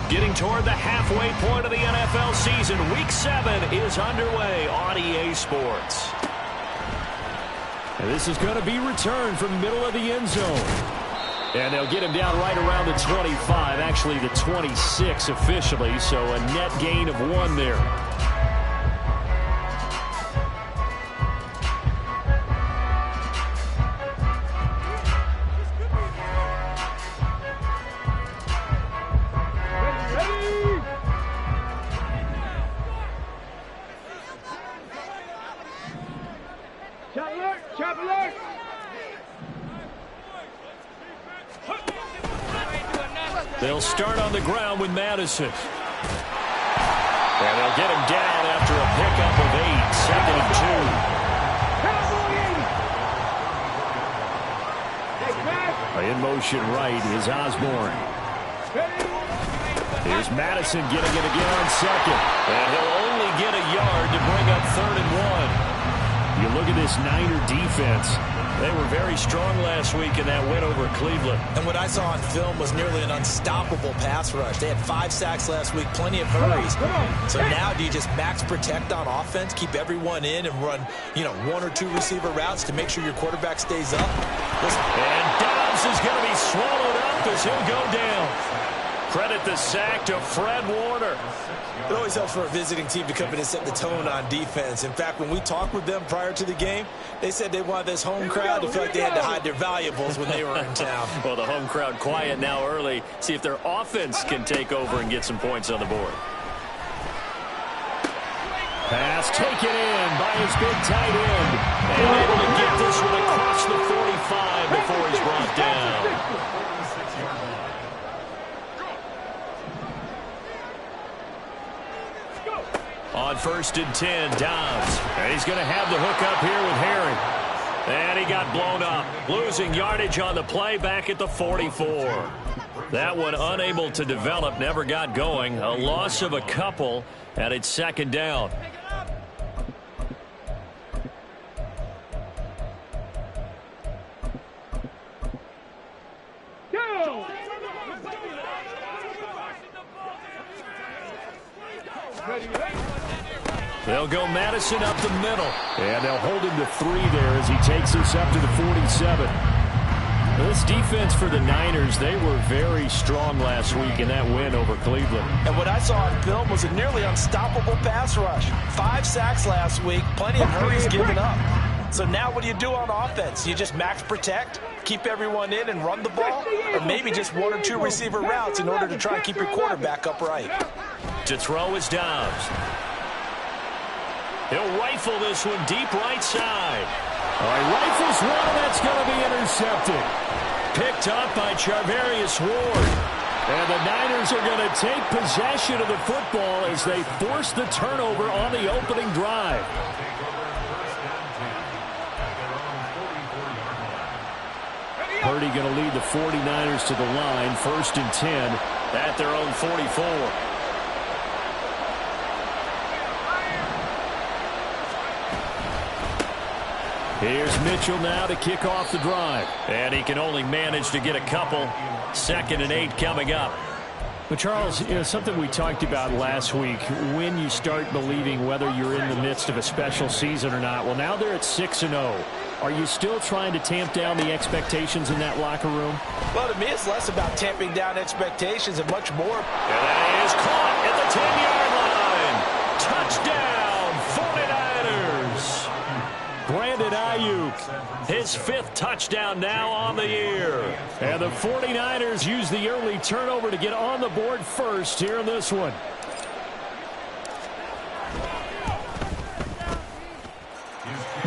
Getting toward the halfway point of the NFL season. Week 7 is underway on EA Sports. And this is going to be returned from the middle of the end zone. And they'll get him down right around the 25, actually the 26 officially, so a net gain of 1 there. They'll start on the ground with Madison. And they'll get him down after a pickup of 8, 2nd and 2. In motion right is Osborne. Here's Madison getting it again on 2nd. And he'll only get a yard to bring up 3rd and 1. You look at this Niner defense. They were very strong last week in that win over Cleveland. And what I saw on film was nearly an unstoppable pass rush. They had 5 sacks last week, plenty of hurries. So now do you just max protect on offense, keep everyone in, and run, 1 or 2 receiver routes to make sure your quarterback stays up? And Dobbs is going to be swallowed up as he'll go down. Credit the sack to Fred Warner. It always helps for a visiting team to come in and set the tone on defense. In fact, when we talked with them prior to the game, they said they wanted this home crowd to feel like they had to hide their valuables when they were in town. Well, the home crowd quiet now early. See if their offense can take over and get some points on the board. Pass taken in by his big tight end. And able to get this one across the 45 before he's brought down. On 1st and 10, Dobbs. And he's going to have the hook up here with Herring. And he got blown up. Losing yardage on the play back at the 44. That one unable to develop, never got going. A loss of a couple, and it's 2nd down. They'll go Madison up the middle. And they'll hold him to 3 there as he takes us up to the 47. This defense for the Niners, they were very strong last week in that win over Cleveland. And what I saw on film was a nearly unstoppable pass rush. 5 sacks last week, plenty of hurries given up. So now what do you do on offense? You just max protect, keep everyone in and run the ball? Or maybe just 1 or 2 receiver routes in order to try and keep your quarterback upright? To throw is Dobbs. He'll rifle this one deep right side. All right, rifles one, that's going to be intercepted. Picked up by Charvarius Ward. And the Niners are going to take possession of the football as they force the turnover on the opening drive. Purdy going to lead the 49ers to the line, 1st and 10 at their own 44. Here's Mitchell now to kick off the drive. And he can only manage to get a couple. 2nd and 8 coming up. But Charles, something we talked about last week, when you start believing whether you're in the midst of a special season or not. Well, now they're at 6-0. Are you still trying to tamp down the expectations in that locker room? Well, to me, it's less about tamping down expectations and much more. And that is caught at the 10-yard line. Touchdown, 49ers. Brandon Ayuk, his 5th touchdown now on the year. And the 49ers use the early turnover to get on the board first here in this one.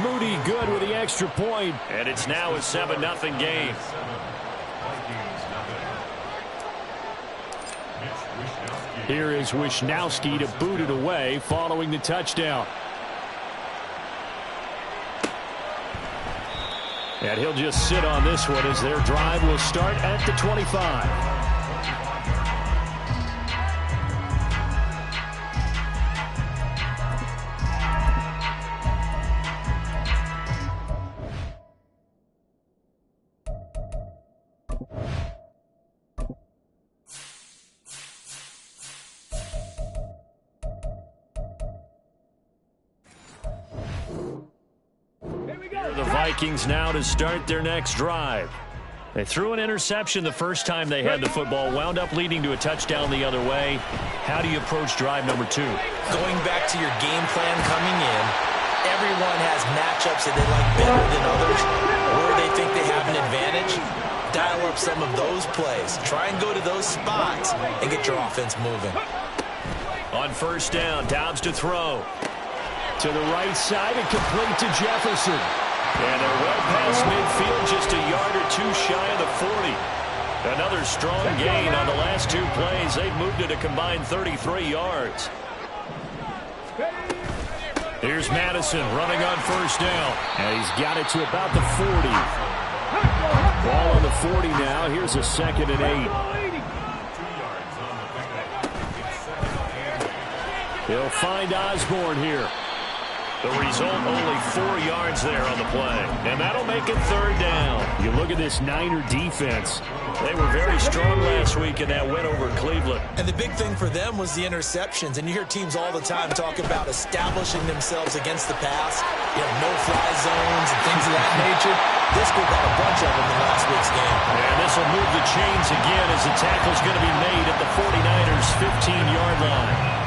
Moody good with the extra point. And it's now a 7-0 game. Here is Wishnowsky to boot it away following the touchdown. And he'll just sit on this one as their drive will start at the 25. Vikings now to start their next drive. They threw an interception the first time they had the football, wound up leading to a touchdown the other way. How do you approach drive number 2? Going back to your game plan coming in, everyone has matchups that they like better than others, where they think they have an advantage. Dial up some of those plays. Try and go to those spots and get your offense moving. On first down, Dobbs to throw. To the right side and complete to Jefferson. And they're well past midfield, just a yard or two shy of the 40. Another strong gain on the last 2 plays. They've moved it a combined 33 yards. Here's Madison running on first down. And he's got it to about the 40. Ball on the 40 now. Here's a 2nd and 8. He'll find Osborne here. The result, only 4 yards there on the play. And that'll make it 3rd down. You look at this Niner defense. They were very strong last week in that win over Cleveland. And the big thing for them was the interceptions. And you hear teams all the time talk about establishing themselves against the pass. You have no-fly zones and things of that nature. This group got a bunch of them in last week's game. And this will move the chains again as the tackle's going to be made at the 49ers' 15-yard line.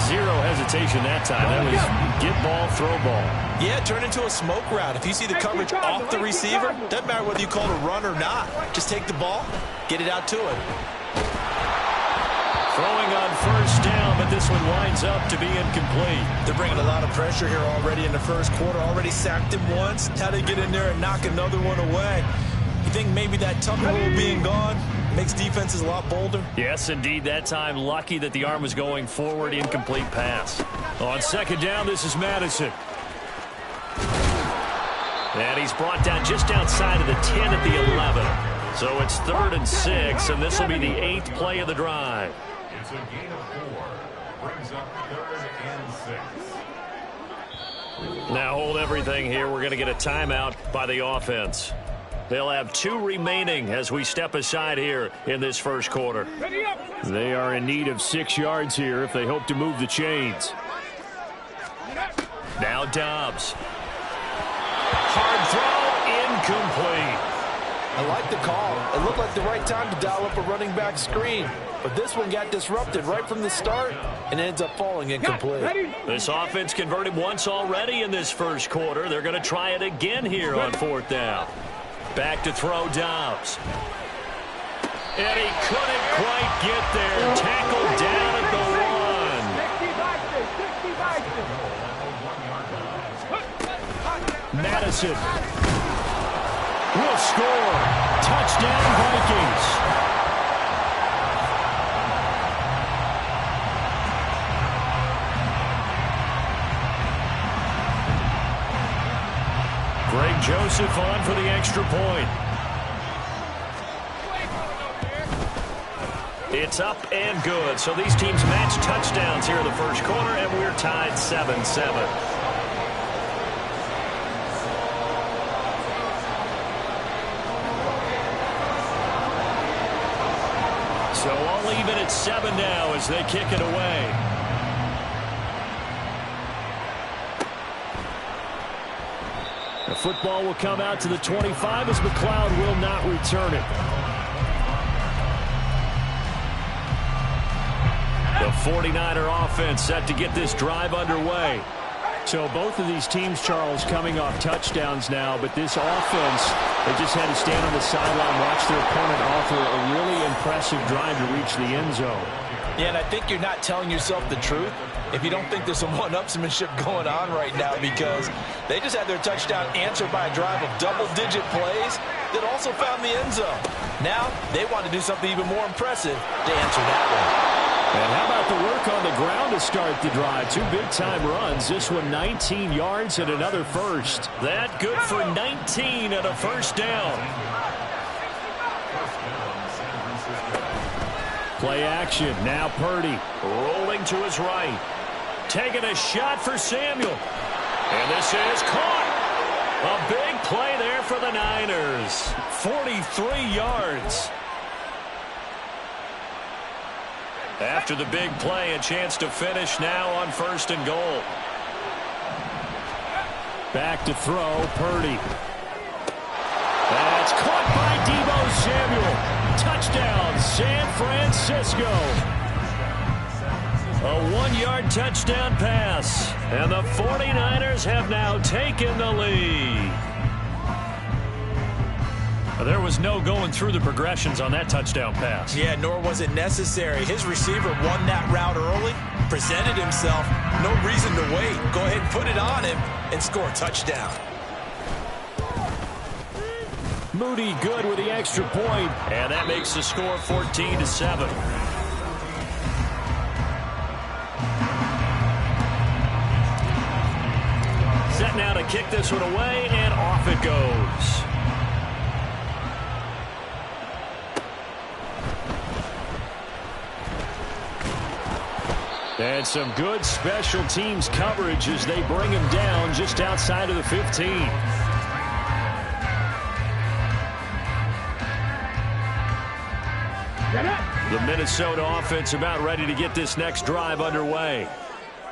0 hesitation that time. That was get ball, throw ball. Yeah, turn into a smoke route. If you see the coverage off the receiver, doesn't matter whether you call it a run or not. Just take the ball, get it out to him. Throwing on first down, but this one winds up to be incomplete. They're bringing a lot of pressure here already in the first quarter. Already sacked him once. How to get in there and knock another one away. You think maybe that Tucker rule being gone makes defenses a lot bolder? Yes, indeed. That time, lucky that the arm was going forward. Incomplete pass. On second down, this is Madison. And he's brought down just outside of the 10 at the 11. So it's 3rd and 6, and this will be the 8th play of the drive. It's a gain of 4. Brings up 3rd and 6. Now hold everything here. We're going to get a timeout by the offense. They'll have 2 remaining as we step aside here in this first quarter. They are in need of 6 yards here if they hope to move the chains. Now Dobbs. Hard throw, incomplete. I like the call. It looked like the right time to dial up a running back screen. But this one got disrupted right from the start and ends up falling incomplete. This offense converted once already in this first quarter. They're going to try it again here on 4th down. Back to throw Dobbs. And he couldn't quite get there. Tackled down at the 1. Madison will score. Touchdown, Vikings. Greg Joseph on for the extra point. It's up and good. So these teams match touchdowns here in the first quarter, and we're tied 7-7. So all even at 7 now as they kick it away. The football will come out to the 25 as McLeod will not return it. The 49er offense set to get this drive underway. So both of these teams, Charles, coming off touchdowns now, but this offense, they just had to stand on the sideline, watch their opponent offer a really impressive drive to reach the end zone. Yeah, and I think you're not telling yourself the truth if you don't think there's some one-upsmanship going on right now, because they just had their touchdown answered by a drive of double-digit plays that also found the end zone. Now they want to do something even more impressive to answer that one. And how about the work on the ground to start the drive? 2 big-time runs. This one 19 yards and another first. That good for 19 and a first down. Play action. Now Purdy. Rolling to his right. Taking a shot for Samuel. And this is caught. A big play there for the Niners. 43 yards. After the big play, a chance to finish now on 1st and goal. Back to throw, Purdy. That's caught by Deebo Samuel. Touchdown, San Francisco. A 1-yard touchdown pass. And the 49ers have now taken the lead. There was no going through the progressions on that touchdown pass. Yeah, nor was it necessary. His receiver won that route early, presented himself. No reason to wait. Go ahead and put it on him and score a touchdown. Moody good with the extra point, and that makes the score 14-7. Set now to kick this one away, and off it goes. And some good special teams coverage as they bring him down just outside of the 15. The Minnesota offense about ready to get this next drive underway.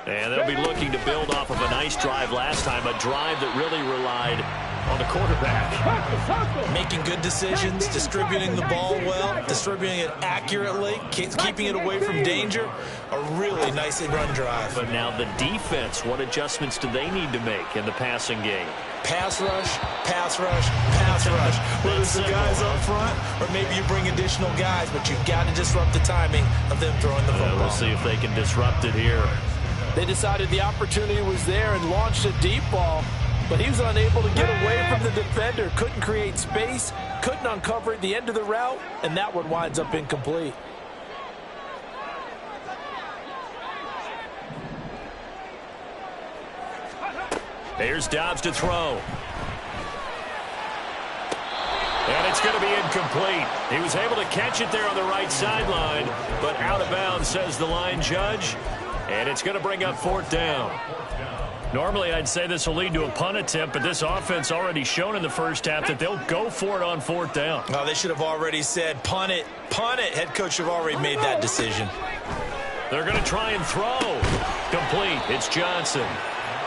And they'll be looking to build off of a nice drive last time, a drive that really relied on the quarterback. Making good decisions, distributing the ball well, distributing it accurately, keeping it away from danger. A really nice run drive. But now the defense, what adjustments do they need to make in the passing game? Pass rush, pass rush, pass rush. Whether it's the guys up front or maybe you bring additional guys, but you've got to disrupt the timing of them throwing the football. We'll see if they can disrupt it here. They decided the opportunity was there and launched a deep ball, but he was unable to get away from the defender, couldn't create space, couldn't uncover at the end of the route, and that one winds up incomplete. Here's Dobbs to throw. And it's going to be incomplete. He was able to catch it there on the right sideline, but out of bounds, says the line judge. And it's going to bring up 4th down. Normally, I'd say this will lead to a punt attempt, but this offense already shown in the first half that they'll go for it on 4th down. Oh, they should have already said, punt it, punt it. Head coach have already made that decision. They're going to try and throw. Complete. It's Johnson.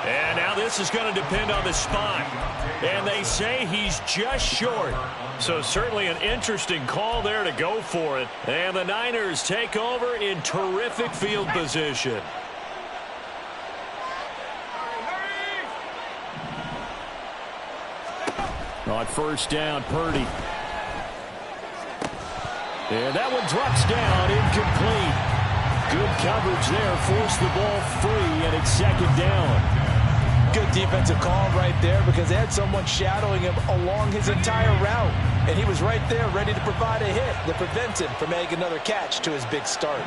And now this is going to depend on the spot. And they say he's just short. So certainly an interesting call there to go for it. And the Niners take over in terrific field position. On 1st down, Purdy. And that one drops down, incomplete. Good coverage there, forced the ball free, and it's 2nd down. Good defensive call right there because they had someone shadowing him along his entire route. And he was right there ready to provide a hit that prevents him from making another catch to his big start.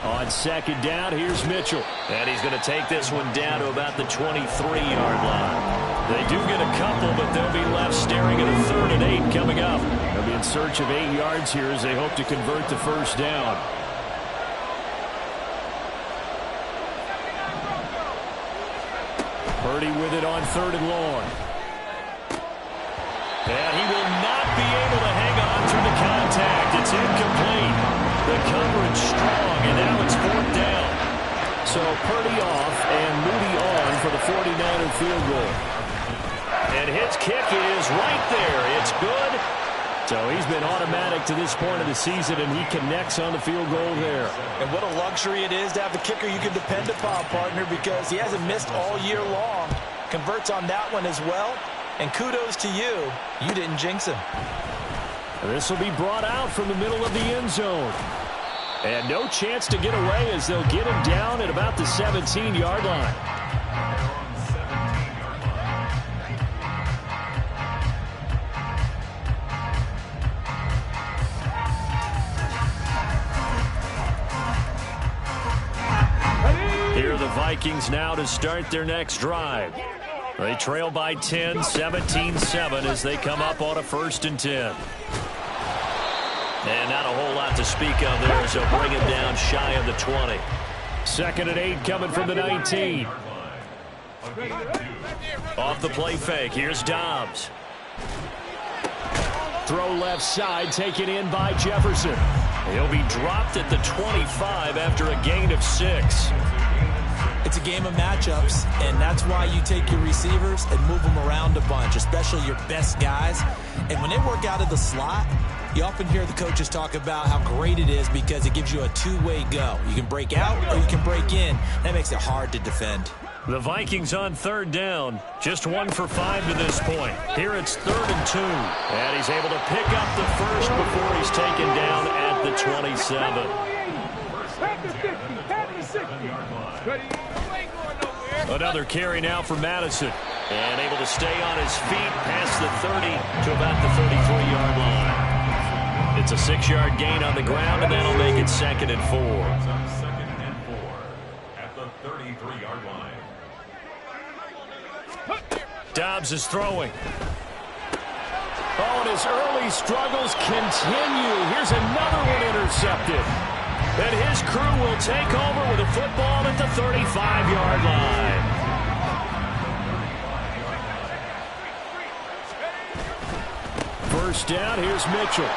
On 2nd down, here's Mitchell. And he's going to take this one down to about the 23-yard line. They do get a couple, but they'll be left staring at a 3rd and 8 coming up. They'll be in search of 8 yards here as they hope to convert the 1st down. Purdy with it on 3rd and long. And he will not be able to hang on through the contact. It's incomplete. The coverage strong, and now it's 4th down. So Purdy off and Moody on for the 49er field goal. And his kick is right there. It's good. So he's been automatic to this point of the season, and he connects on the field goal there. And what a luxury it is to have the kicker you can depend upon, partner, because he hasn't missed all year long. Converts on that one as well. And kudos to you. You didn't jinx him. This will be brought out from the middle of the end zone. And no chance to get away as they'll get him down at about the 17-yard line. Here are the Vikings now to start their next drive. They trail by 10, 17-7 as they come up on a 1st and 10. And not a whole lot to speak of there, so bring him down shy of the 20. 2nd and 8 coming from the 19. Off the play fake, here's Dobbs. Throw left side, taken in by Jefferson. He'll be dropped at the 25 after a gain of 6. It's a game of matchups, and that's why you take your receivers and move them around a bunch, especially your best guys. And when they work out of the slot, you often hear the coaches talk about how great it is because it gives you a two-way go. You can break out or you can break in. That makes it hard to defend. The Vikings on third down. Just 1 for 5 to this point. Here it's 3rd and 2. And he's able to pick up the first before he's taken down at the 27. Another carry now for Madison. And able to stay on his feet past the 30 to about the 33-yard line. It's a 6-yard gain on the ground, and that'll make it 2nd and 4. Second and 4 at the 33-yard line. Dobbs is throwing. Oh, and his early struggles continue. Here's another one intercepted. And his crew will take over with a football at the 35-yard line. First down, here's Mitchell.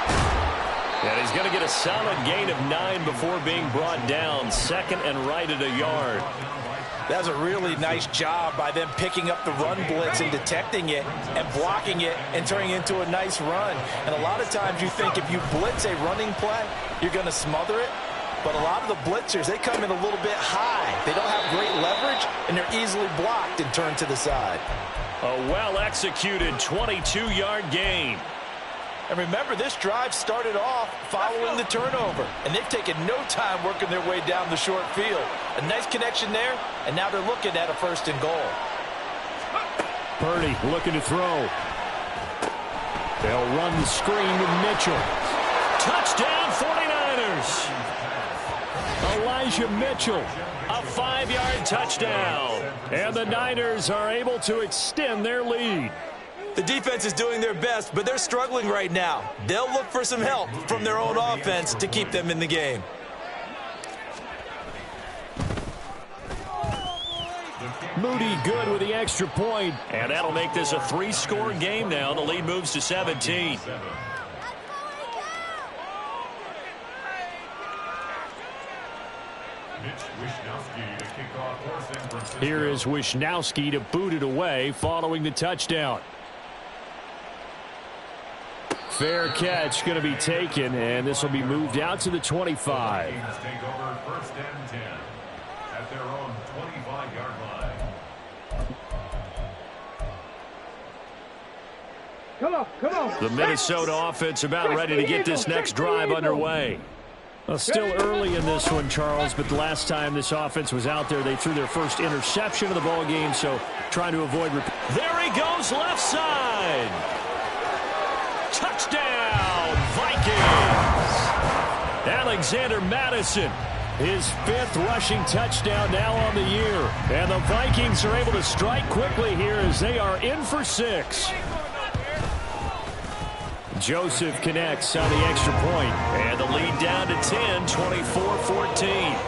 And he's going to get a solid gain of 9 before being brought down. 2nd and right at a yard. That's a really nice job by them picking up the run blitz and detecting it and blocking it and turning it into a nice run. And a lot of times you think if you blitz a running play, you're going to smother it. But a lot of the blitzers, they come in a little bit high. They don't have great leverage, and they're easily blocked and turned to the side. A well-executed 22-yard gain. And remember, this drive started off following the turnover, and they've taken no time working their way down the short field. A nice connection there, and now they're looking at a 1st and goal. Purdy looking to throw. They'll run the screen to Mitchell. Touchdown, 49ers. Elijah Mitchell, a 5-yard touchdown. And the Niners are able to extend their lead. The defense is doing their best, but they're struggling right now. They'll look for some help from their own offense to keep them in the game. Moody good with the extra point, and that'll make this a 3-score game now. The lead moves to 17. Here is Wishnowski to boot it away following the touchdown. Fair catch going to be taken, and this will be moved out to the 25. Take over 1st and 10 at their own 25-yard line. Come on. The Minnesota offense about ready to get this next drive underway. Well, still early in this one, Charles, but the last time this offense was out there, they threw their first interception of the ball game, so trying to avoid. There he goes, left side. Touchdown, Vikings. Alexander Madison, his 5th rushing touchdown now on the year. And the Vikings are able to strike quickly here as they are in for 6. Joseph connects on the extra point, and the lead down to 10, 24-14.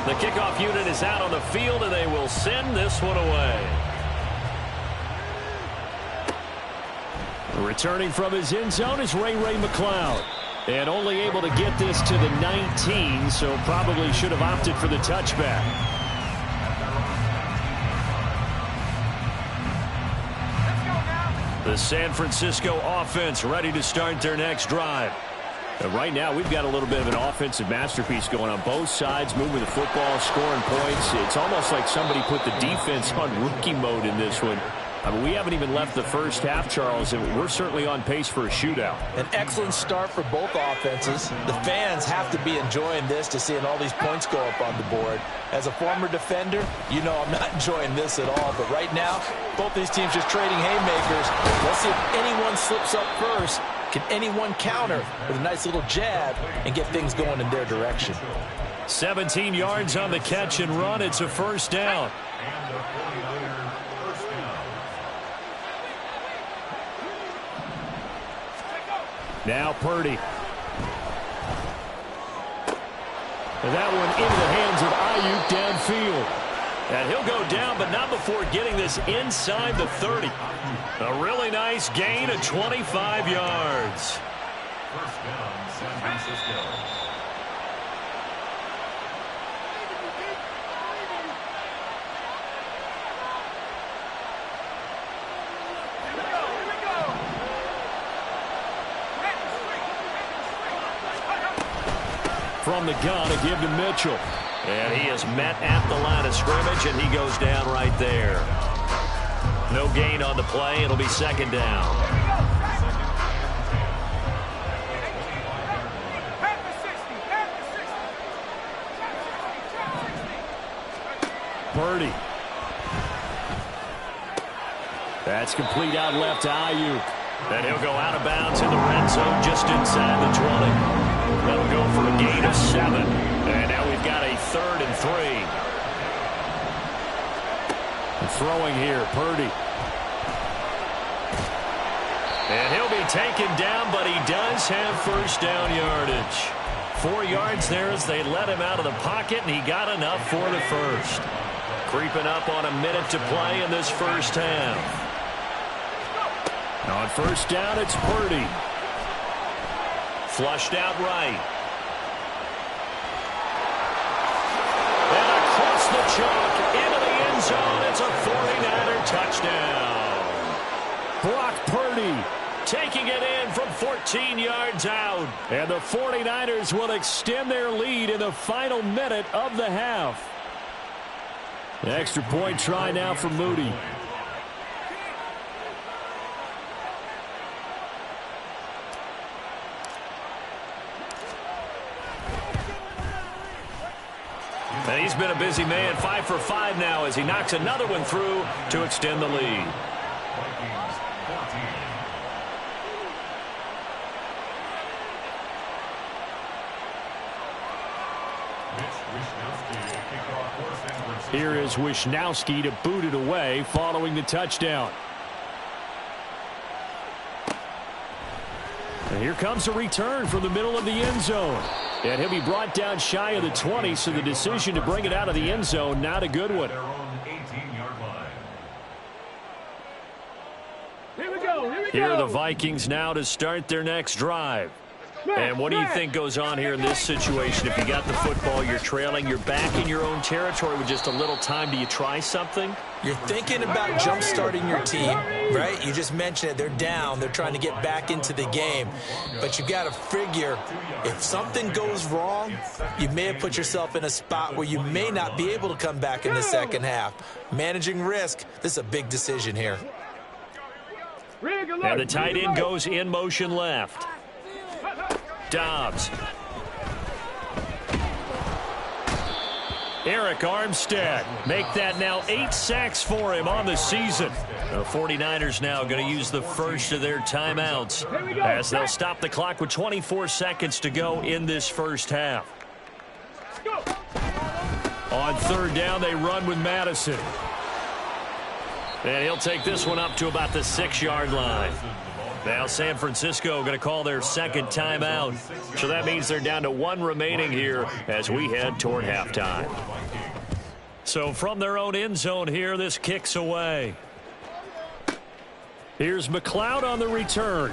The kickoff unit is out on the field, and they will send this one away. Returning from his end zone is Ray McCloud. And only able to get this to the 19, so probably should have opted for the touchback. The San Francisco offense ready to start their next drive. And right now, we've got a little bit of an offensive masterpiece going on both sides, moving the football, scoring points. It's almost like somebody put the defense on rookie mode in this one. I mean, we haven't even left the first half, Charles, and we're certainly on pace for a shootout. An excellent start for both offenses. The fans have to be enjoying this to seeing all these points go up on the board. As a former defender, you know I'm not enjoying this at all. But right now, both these teams just trading haymakers. Let's see if anyone slips up first. Can anyone counter with a nice little jab and get things going in their direction? 17 yards on the catch and run. It's a 1st down. Now Purdy. And that one into the hands of Ayuk downfield. And he'll go down, but not before getting this inside the 30. A really nice gain of 25 yards. First down, San Francisco. From the gun, a give to Mitchell. And he is met at the line of scrimmage, and he goes down right there. No gain on the play. It'll be second down. Purdy. That's complete out left to Ayuk. And he'll go out of bounds in the red zone just inside the 20. That'll go for a gain of 7. And now we've got a 3rd and 3. And throwing here, Purdy. And he'll be taken down, but he does have first down yardage. 4 yards there as they let him out of the pocket, and he got enough for the first. Creeping up on a minute to play in this first half. On first down, it's Purdy. Flushed out right. And across the chalk into the end zone. It's a 49er touchdown. Brock Purdy taking it in from 14 yards out. And the 49ers will extend their lead in the final minute of the half. The extra point try now for Moody. And he's been a busy man, 5 for 5 now as he knocks another one through to extend the lead. Vikings 14. Here is Wishnowsky to boot it away following the touchdown. And here comes a return from the middle of the end zone. And he'll be brought down shy of the 20, so the decision to bring it out of the end zone, not a good one. Their own 18-yard line. Here are the Vikings now to start their next drive. And what do you think goes on here in this situation? If you got the football, you're trailing, you're back in your own territory with just a little time. Do you try something? You're thinking about jump-starting your team, right? You just mentioned it. They're down. They're trying to get back into the game. But you got to figure, if something goes wrong, you may have put yourself in a spot where you may not be able to come back in the second half. Managing risk, this is a big decision here. And the tight end goes in motion left. Dobbs. Eric Armstead. Make that now 8 sacks for him on the season. The 49ers now going to use the first of their timeouts as they'll stop the clock with 24 seconds to go in this first half. On third down, they run with Madison. And he'll take this one up to about the 6-yard line. Now San Francisco going to call their second timeout. So that means they're down to 1 remaining here as we head toward halftime. So from their own end zone here, this kicks away. Here's McLeod on the return.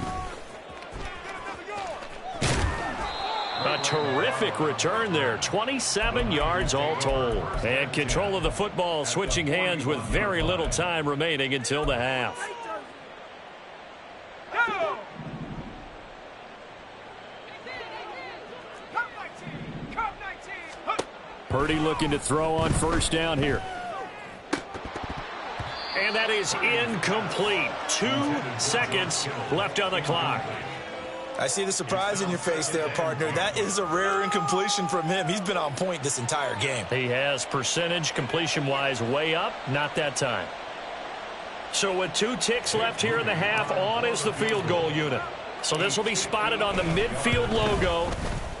A terrific return there. 27 yards all told. And control of the football switching hands with very little time remaining until the half. Purdy looking to throw on first down here. And that is incomplete. 2 seconds left on the clock. I see the surprise in your face there, partner. That is a rare incompletion from him. He's been on point this entire game. He has percentage completion-wise way up. Not that time. So with 2 ticks left here in the half, on is the field goal unit. So this will be spotted on the midfield logo.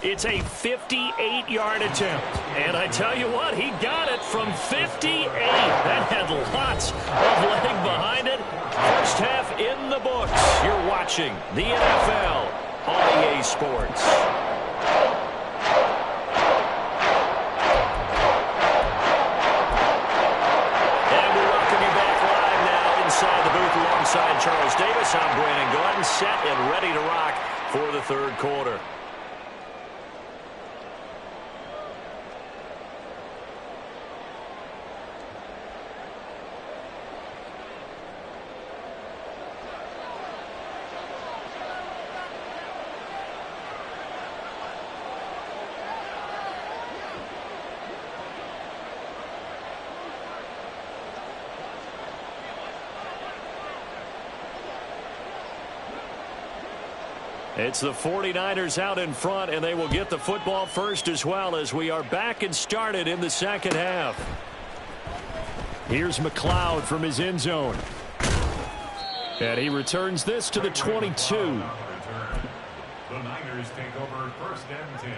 It's a 58-yard attempt. And I tell you what, he got it from 58. That had lots of leg behind it. First half in the books. You're watching the NFL on EA Sports. for the third quarter. It's the 49ers out in front, and they will get the football first as well as we are back and started in the second half. Here's McLeod from his end zone. And he returns this to the 22. The Niners take over first and 10.